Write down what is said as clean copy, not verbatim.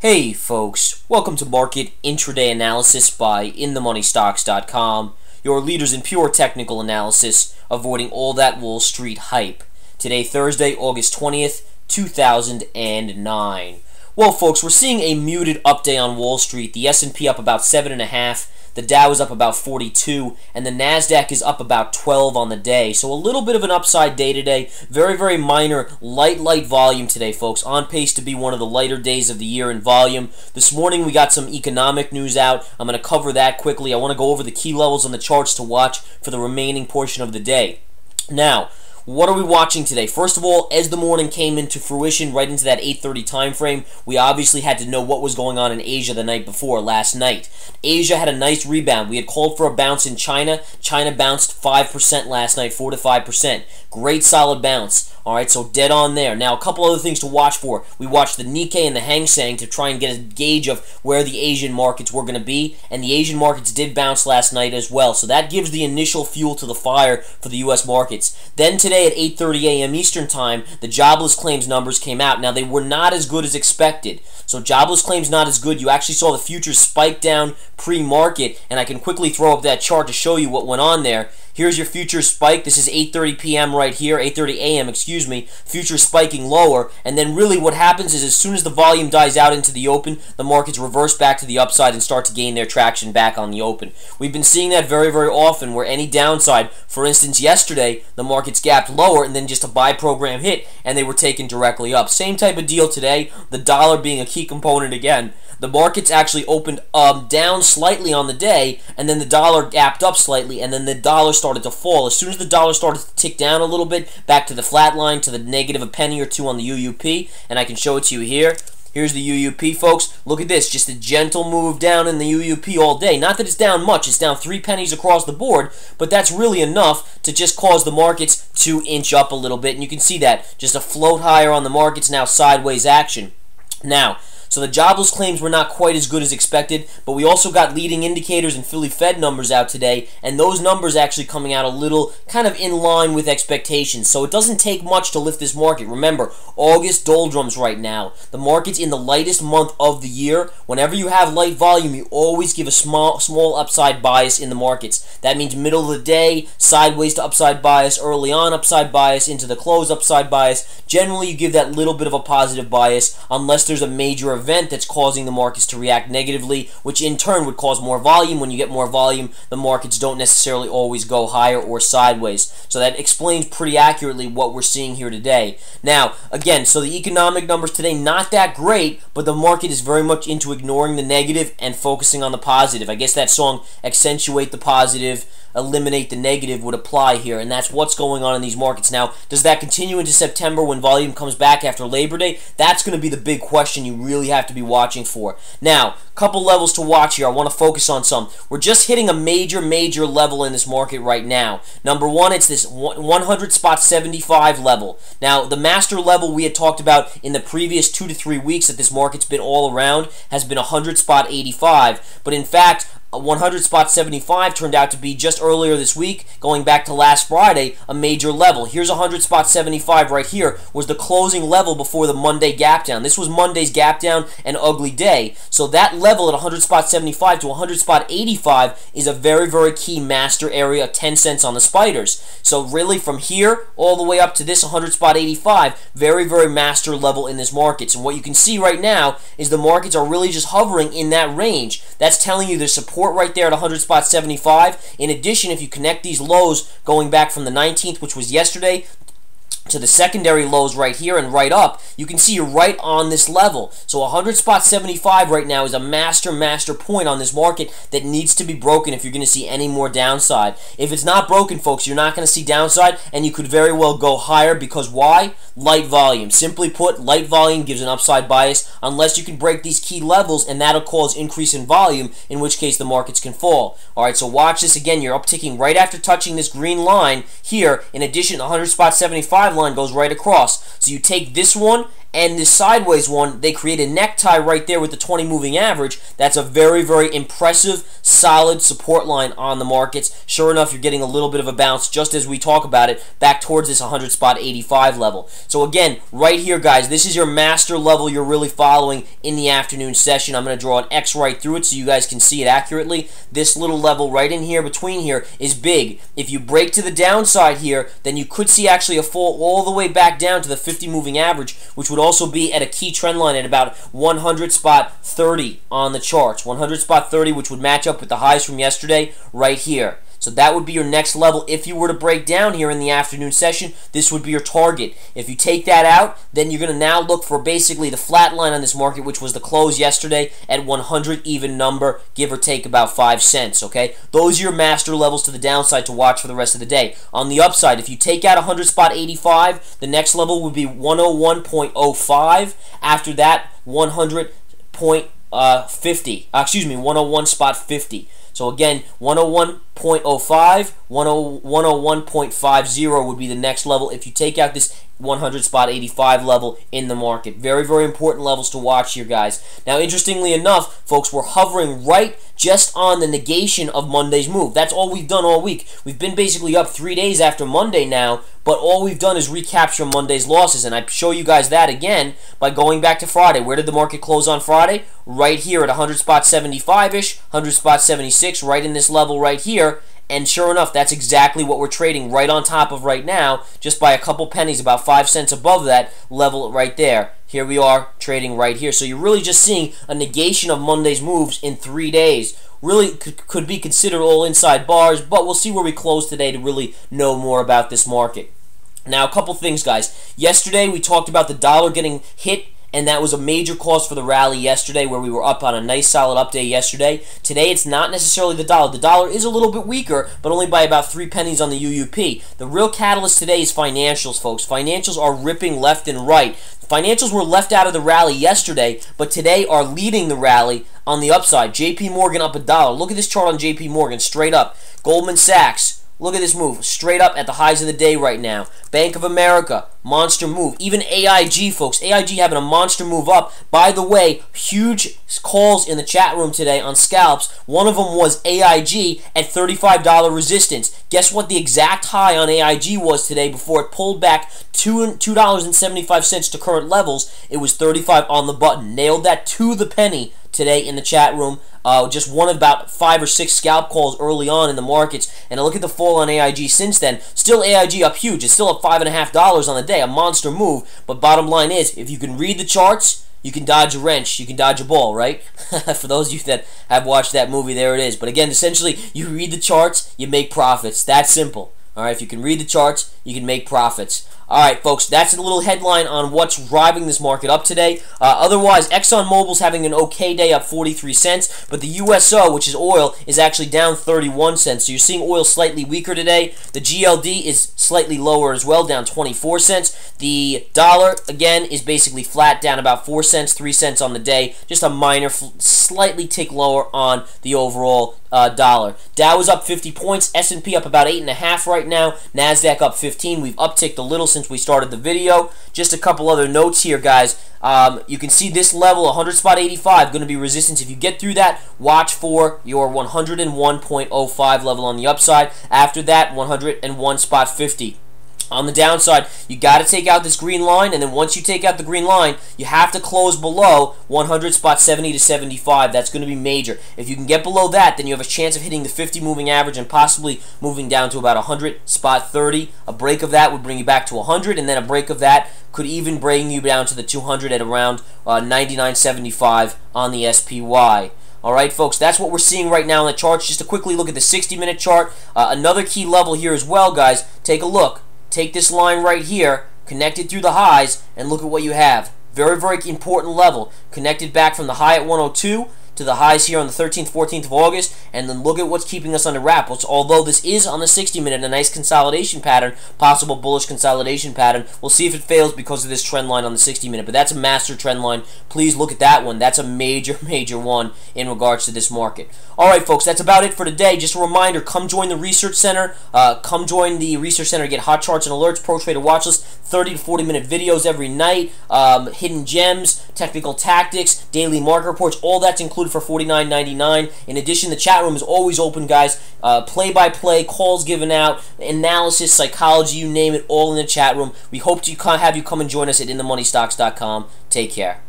Hey folks, welcome to Market Intraday Analysis by InTheMoneyStocks.com, your leaders in pure technical analysis, avoiding all that Wall Street hype. Today, Thursday, August 20th, 2009. Well folks, we're seeing a muted up day on Wall Street. The S&P up about 7.5%, the Dow is up about 42, and the NASDAQ is up about 12 on the day. So a little bit of an upside day today. Very minor, light volume today, folks. On pace to be one of the lighter days of the year in volume. This morning we got some economic news out. I'm going to cover that quickly. I want to go over the key levels on the charts to watch for the remaining portion of the day. Now, what are we watching today? First of all, as the morning came into fruition, right into that 8:30 time frame, we obviously had to know what was going on in Asia the night before, last night. Asia had a nice rebound. We had called for a bounce in China. China bounced 5% last night, 4 to 5%. Great solid bounce. Alright, so dead on there. Now, a couple other things to watch for. We watched the Nikkei and the Hang Seng to try and get a gauge of where the Asian markets were going to be, and the Asian markets did bounce last night as well. So that gives the initial fuel to the fire for the U.S. markets. Then today at 8:30 a.m. Eastern Time, the jobless claims numbers came out. Now, they were not as good as expected. So jobless claims not as good. You actually saw the futures spike down pre-market, and I can quickly throw up that chart to show you what went on there. Here's your futures spike. This is 8:30 p.m. right here, 8:30 a.m., excuse me. Futures spiking lower, and then really what happens is as soon as the volume dies out into the open, the markets reverse back to the upside and start to gain their traction back on the open. We've been seeing that very often where any downside, for instance, yesterday, the markets gapped lower and then just a buy program hit and they were taken directly up. Same type of deal today, the dollar being a key component again. The markets actually opened down slightly on the day, and then the dollar gapped up slightly, and then the dollar started to fall. As soon as the dollar started to tick down a little bit, back to the flat line, to the negative a penny or two on the UUP, and I can show it to you here. Here's the UUP, folks. Look at this, just a gentle move down in the UUP all day. Not that it's down much, it's down 3 pennies across the board, but that's really enough to just cause the markets to inch up a little bit, and you can see that. Just a float higher on the markets, now sideways action. Now, so the jobless claims were not quite as good as expected, but we also got leading indicators and Philly Fed numbers out today, and those numbers actually coming out a little kind of in line with expectations. So it doesn't take much to lift this market. Remember, August doldrums right now. The market's in the lightest month of the year. Whenever you have light volume, you always give a small upside bias in the markets. That means middle of the day, sideways to upside bias, early on upside bias, into the close upside bias. Generally, you give that little bit of a positive bias unless there's a major event that's causing the markets to react negatively, which in turn would cause more volume. When you get more volume, the markets don't necessarily always go higher or sideways. So that explains pretty accurately what we're seeing here today. Now, again, so the economic numbers today, not that great, but the market is very much into ignoring the negative and focusing on the positive. I guess that song, Accentuate the Positive, Eliminate the Negative, would apply here, and that's what's going on in these markets. Now, does that continue into September when volume comes back after Labor Day? That's going to be the big question you really have to be watching for. Now, couple levels to watch here. I want to focus on some. We're just hitting a major level in this market right now. Number one, it's this 100 spot 75 level. Now, the master level we had talked about in the previous 2 to 3 weeks that this market's been all around has been 100 spot 85, but in fact, 100 spot 75 turned out to be just earlier this week, going back to last Friday, a major level. Here's 100 spot 75 right here, was the closing level before the Monday gap down. This was Monday's gap down, an ugly day. So that level at 100 spot 75 to 100 spot 85 is a very key master area, 10 cents on the spiders. So really from here all the way up to this 100 spot 85, very master level in this market. And what you can see right now is the markets are really just hovering in that range. That's telling you there's support right there at 100 spot 75. In addition, if you connect these lows going back from the 19th, which was yesterday, to the secondary lows right here and right up, you can see you're right on this level. So 100 spot 75 right now is a master point on this market that needs to be broken if you're going to see any more downside. If it's not broken, folks, you're not going to see downside, and you could very well go higher because why? Light volume. Simply put, light volume gives an upside bias unless you can break these key levels, and that'll cause increase in volume, in which case the markets can fall. Alright, so watch this again. You're upticking right after touching this green line here. In addition, the 100 spot 75 line goes right across. So you take this one and this sideways one, they create a necktie right there with the 20 moving average. That's a very, very impressive, solid support line on the markets. Sure enough, you're getting a little bit of a bounce, just as we talk about it, back towards this 100 spot 85 level. So again, right here, guys, this is your master level you're really following in the afternoon session. I'm going to draw an X right through it so you guys can see it accurately. This little level right in here, between here, is big. If you break to the downside here, then you could see actually a fall all the way back down to the 50 moving average, which would also be at a key trend line at about 100 spot 30 on the charts. 100 spot 30, which would match up with the highs from yesterday right here. So that would be your next level. If you were to break down here in the afternoon session, this would be your target. If you take that out, then you're going to now look for basically the flat line on this market, which was the close yesterday at 100 even number, give or take about 5 cents, okay? Those are your master levels to the downside to watch for the rest of the day. On the upside, if you take out 100 spot 85, the next level would be 101.05. After that, 101 spot 50. So again, 101.05, 101.50 would be the next level if you take out this 100 spot 85 level in the market. Very, very important levels to watch here, guys. Now, interestingly enough, folks, we're hovering right just on the negation of Monday's move. That's all we've done all week. We've been basically up 3 days after Monday now, but all we've done is recapture Monday's losses, and I show you guys that again by going back to Friday. Where did the market close on Friday? Right here at 100 spot 75-ish, 100 spot 76, right in this level right here. And sure enough, that's exactly what we're trading right on top of right now, just by a couple pennies, about 5 cents above that level right there. Here we are trading right here. So you're really just seeing a negation of Monday's moves in 3 days. Really could be considered all inside bars, but we'll see where we close today to really know more about this market. Now, a couple things, guys. Yesterday, we talked about the dollar getting hit, and that was a major cause for the rally yesterday, where we were up on a nice solid up day yesterday. Today, it's not necessarily the dollar. The dollar is a little bit weaker, but only by about 3 pennies on the UUP. The real catalyst today is financials, folks. Financials are ripping left and right. Financials were left out of the rally yesterday, but today are leading the rally on the upside. JP Morgan up $1. Look at this chart on JP Morgan, straight up. Goldman Sachs. Look at this move, straight up at the highs of the day right now. Bank of America, monster move. Even AIG, folks. AIG having a monster move up. By the way, huge calls in the chat room today on scalps. One of them was AIG at $35 resistance. Guess what the exact high on AIG was today before it pulled back $2.75 to current levels? It was 35 on the button. Nailed that to the penny today in the chat room. Just one of about 5 or 6 scalp calls early on in the markets, and look at the fall on AIG since then. Still AIG up huge. It's still up $5.50 on the day, a monster move. But bottom line is, if you can read the charts, you can dodge a wrench, you can dodge a ball, right? For those of you that have watched that movie, there it is. But again, essentially, you read the charts, you make profits. That simple. All right, if you can read the charts, you can make profits. All right, folks, that's a little headline on what's driving this market up today. Otherwise, ExxonMobil's having an okay day, up 43 cents, but the USO, which is oil, is actually down 31 cents. So you're seeing oil slightly weaker today. The GLD is slightly lower as well, down 24 cents. The dollar, again, is basically flat, down about 4 cents, 3 cents on the day. Just a minor, slightly tick lower on the overall dollar. Dow is up 50 points. S&P up about 8.5 right now. NASDAQ up 15. We've upticked a little since we started the video. Just a couple other notes here, guys. You can see this level, 100 spot 85, going to be resistance. If you get through that, watch for your 101.05 level on the upside. After that, 101 spot 50. On the downside, you got to take out this green line, and then once you take out the green line, you have to close below 100 spot 70 to 75. That's going to be major. If you can get below that, then you have a chance of hitting the 50 moving average and possibly moving down to about 100 spot 30. A break of that would bring you back to 100, and then a break of that could even bring you down to the 200 at around 99.75 on the SPY. Alright, folks, that's what we're seeing right now in the charts. Just to quickly look at the 60-minute chart. Another key level here as well, guys. Take a look. Take this line right here, connect it through the highs, and look at what you have. Very, very important level. Connected back from the high at 102 to the highs here on the 13th, 14th of August, and then look at what's keeping us under wrap. Although this is on the 60-minute, a nice consolidation pattern, possible bullish consolidation pattern. We'll see if it fails because of this trend line on the 60-minute, but that's a master trend line. Please look at that one. That's a major, major one in regards to this market. All right, folks, that's about it for today. Just a reminder, come join the Research Center. Come join the Research Center to get hot charts and alerts, pro trader watch list, 30 to 40-minute videos every night, hidden gems, technical tactics, daily market reports, all that's included for $49.99. In addition, the chat room is always open, guys. Play-by-play, calls given out, analysis, psychology, you name it, all in the chat room. We hope to have you come and join us at InTheMoneyStocks.com. Take care.